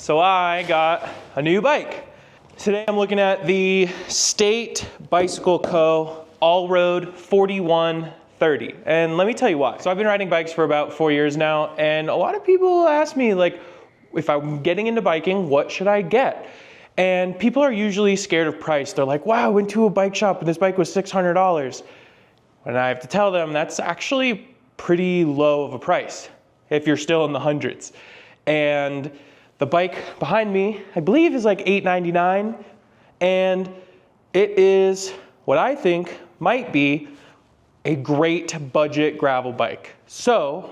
So I got a new bike. Today I'm looking at the State Bicycle Co. Allroad 4130. And let me tell you why. So I've been riding bikes for about 4 years now, and a lot of people ask me, like, if I'm getting into biking, what should I get? And people are usually scared of price. They're like, wow, I went to a bike shop and this bike was $600. And I have to tell them that's actually pretty low of a price if you're still in the hundreds. And the bike behind me, I believe, is like $899, and it is what I think might be a great budget gravel bike. So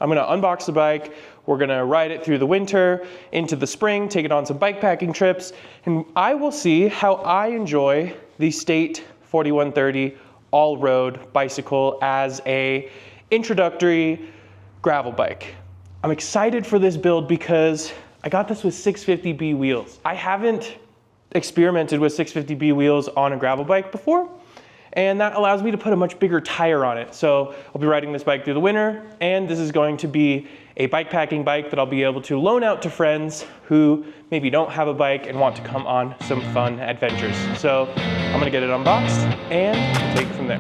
I'm gonna unbox the bike. We're gonna ride it through the winter, into the spring, take it on some bike packing trips, and I will see how I enjoy the State 4130 all-road bicycle as a introductory gravel bike. I'm excited for this build because I got this with 650B wheels. I haven't experimented with 650B wheels on a gravel bike before, and that allows me to put a much bigger tire on it. So I'll be riding this bike through the winter, and this is going to be a bike packing bike that I'll be able to loan out to friends who maybe don't have a bike and want to come on some fun adventures. So I'm gonna get it unboxed and take it from there.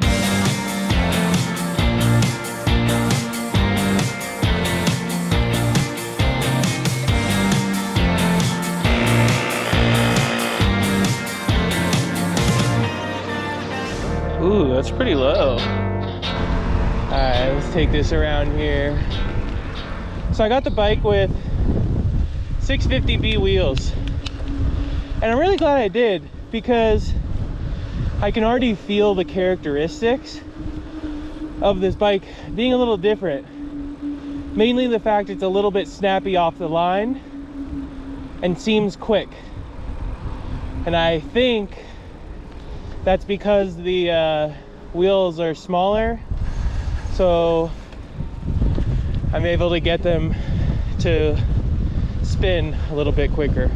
Ooh, that's pretty low. All right, let's take this around here. So I got the bike with 650B wheels, and I'm really glad I did because I can already feel the characteristics of this bike being a little different. Mainly the fact it's a little bit snappy off the line and seems quick. And I think that's because the wheels are smaller, so I'm able to get them to spin a little bit quicker.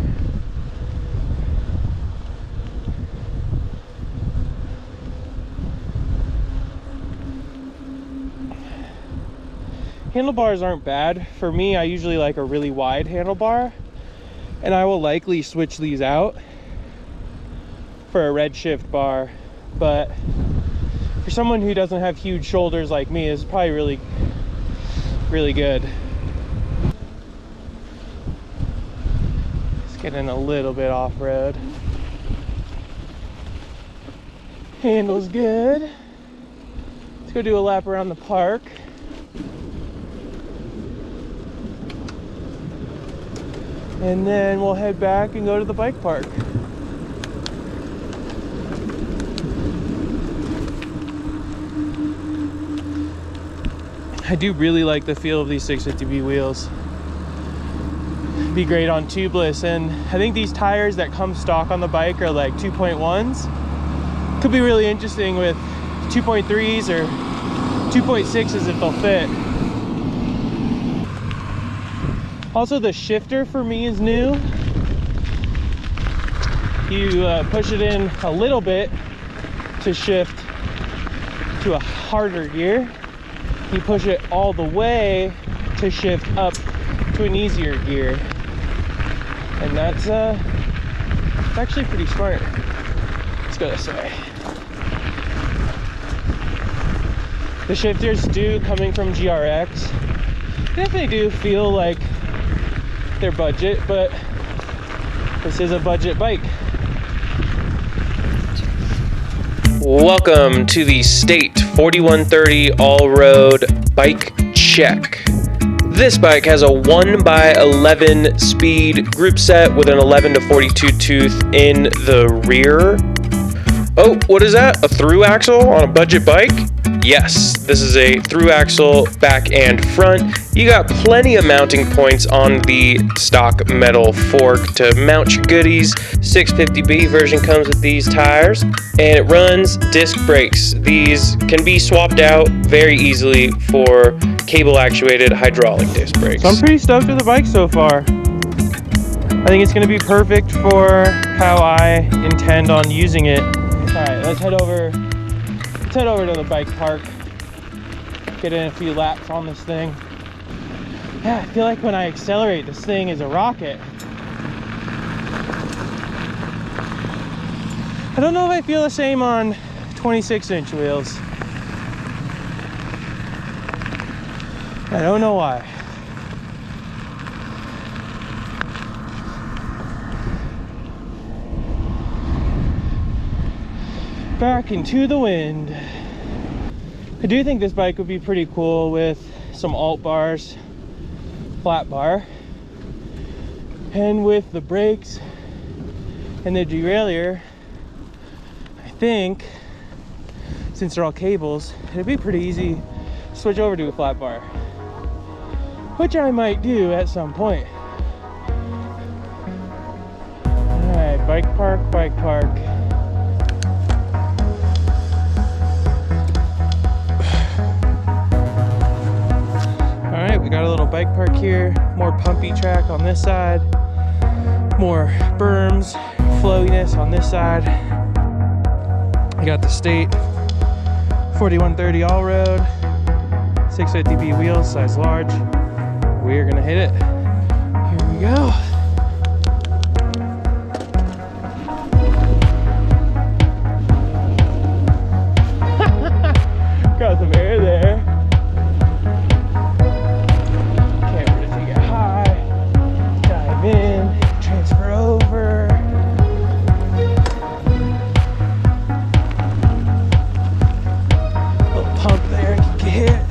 Handlebars aren't bad. For me, I usually like a really wide handlebar, and I will likely switch these out for a red shift bar, but for someone who doesn't have huge shoulders like me, it's probably really good. Let's get in a little bit off-road. Handles good. Let's go do a lap around the park. And then we'll head back and go to the bike park. I do really like the feel of these 650B wheels. Be great on tubeless, and I think these tires that come stock on the bike are like 2.1s. Could be really interesting with 2.3s or 2.6s if they'll fit. Also, the shifter for me is new. You push it in a little bit to shift to a harder gear. You push it all the way to shift up to an easier gear, and that's actually pretty smart. Let's go this way. The shifters coming from GRX definitely do feel like they're budget, but this is a budget bike. Welcome to the State 4130 All-Road Bike Check. This bike has a 1x11 speed group set with an 11 to 42 tooth in the rear. Oh, what is that? A through axle on a budget bike? Yes, this is a through axle back and front. You got plenty of mounting points on the stock metal fork to mount your goodies. 650B version comes with these tires, and it runs disc brakes. These can be swapped out very easily for cable actuated hydraulic disc brakes. So I'm pretty stoked with the bike so far. I think it's going to be perfect for how I intend on using it. All right, let's head over to the bike park, get in a few laps on this thing. Yeah, I feel like when I accelerate, this thing is a rocket. I don't know if I feel the same on 26-inch wheels. I don't know why. Back into the wind. I do think this bike would be pretty cool with some alt bars, flat bar, and with the brakes and the derailleur. I think since they're all cables, it'd be pretty easy to switch over to a flat bar, which I might do at some point. All right, bike park, bike park. All right, we got a little bike park here, more pumpy track on this side, more berms, flowiness on this side. We got the State 4130 Allroad, 650B wheels, size large. We're gonna hit it. Here we go. Got some air there. Camera to get high. Dive in, transfer over. Little pump there, can get hit.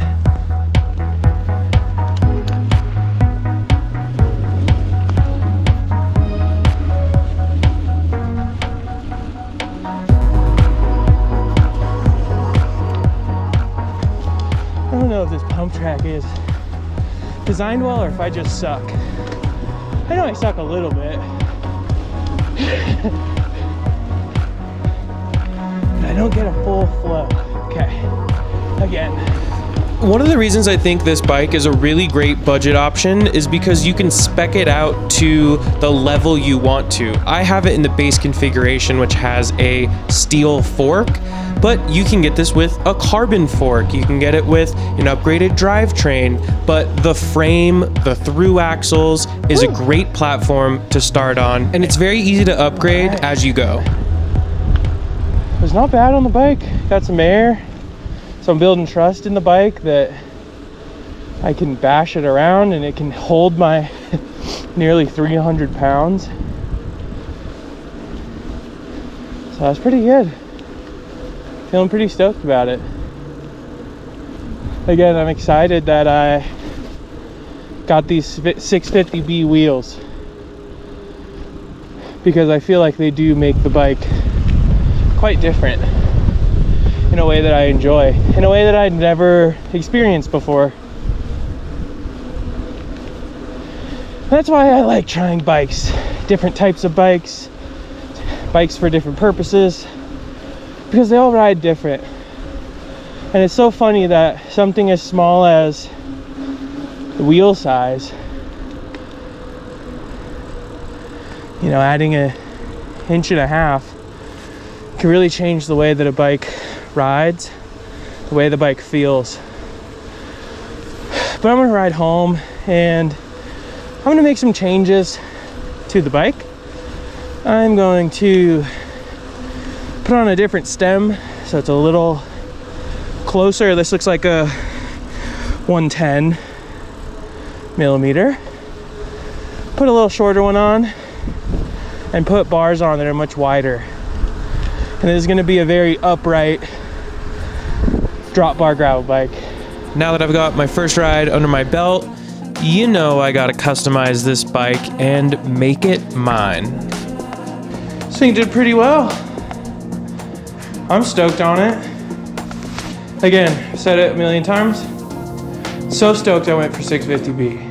I don't know if this pump track is designed well or if I just suck. I know I suck a little bit. But I don't get a full flow. Okay, again. One of the reasons I think this bike is a really great budget option is because you can spec it out to the level you want to. I have it in the base configuration, which has a steel fork, but you can get this with a carbon fork. You can get it with an upgraded drivetrain, but the frame, the through axles is a great platform to start on, and it's very easy to upgrade as you go. It was not bad on the bike. Got some air. So I'm building trust in the bike that I can bash it around and it can hold my nearly 300 pounds. So that's pretty good. Feeling pretty stoked about it. Again, I'm excited that I got these 650B wheels because I feel like they do make the bike quite different in a way that I enjoy, in a way that I'd never experienced before. That's why I like trying bikes, different types of bikes for different purposes, because they all ride different. And it's so funny that something as small as the wheel size, you know, adding an inch and a half can really change the way that a bike rides, the way the bike feels. But I'm gonna ride home and I'm gonna make some changes to the bike. I'm going to put on a different stem so it's a little closer. This looks like a 110 millimeter. Put a little shorter one on and put bars on that are much wider. And this is going to be a very upright drop bar gravel bike. Now that I've got my first ride under my belt, you know I gotta customize this bike and make it mine. This thing did pretty well. I'm stoked on it. Again, I've said it a million times. So stoked I went for 650B.